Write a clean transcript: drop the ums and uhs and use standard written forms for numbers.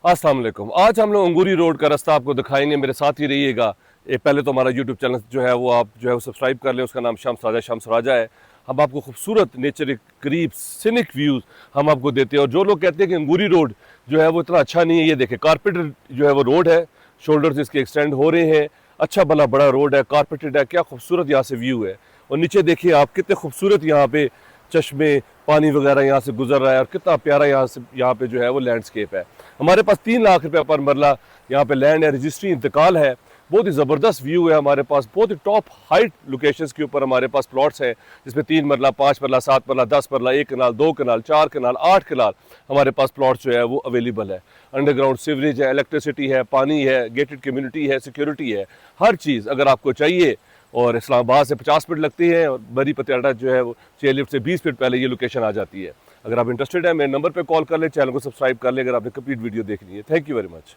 अस्सलाम वालेकुम। आज हम लोग अंगूरी रोड का रास्ता आपको दिखाएंगे, मेरे साथ ही रहिएगा। पहले तो हमारा यूट्यूब चैनल जो है वो आप जो है वो सब्सक्राइब कर लें, उसका नाम शम्स राजा है। हम आपको खूबसूरत नेचर के करीब सीनिक व्यूज़ हम आपको देते हैं। और जो लोग कहते हैं कि अंगूरी रोड जो है वो इतना अच्छा नहीं है, ये देखें कारपेटेड जो है वो रोड है, शोल्डर्स इसके एक्सटेंड हो रहे हैं, अच्छा भला बड़ा रोड है, कारपेटेड है, क्या खूबसूरत यहाँ से व्यू है। और नीचे देखिए आप कितने खूबसूरत यहाँ पे चश्मे, पानी वगैरह यहाँ से गुजर रहा है, और कितना प्यारा यहाँ पे जो है वो लैंडस्केप है। हमारे पास 3 लाख रुपये पर मरला यहाँ पे लैंड है, रजिस्ट्री इंतकाल है। बहुत ही ज़बरदस्त व्यू है हमारे पास, बहुत ही टॉप हाइट लोकेशंस के ऊपर हमारे पास प्लॉट्स हैं, जिसमें 3 मरला, 5 मरला, 7 मरला, 10 मरला, 1 कनाल, 2 कनाल, 4 कनाल, 8 कनाल हमारे पास प्लॉट्स जो है वो अवेलेबल है। अंडरग्राउंड सीवरेज है, इलेक्ट्रिसिटी है, पानी है, गेटेड कम्युनिटी है, सिक्योरिटी है, हर चीज़ अगर आपको चाहिए। और इस्लामाबाद से 50 मिनट लगती है, और बरी पतियाटा जो है वो चेयरलिफ्ट से 20 मिनट पहले ये लोकेशन आ जाती है। अगर आप इंटरेस्टेड हैं मेरे नंबर पे कॉल कर लें, चैनल को सब्सक्राइब कर लें अगर आपने कंप्लीट वीडियो देखनी है। Thank you very much.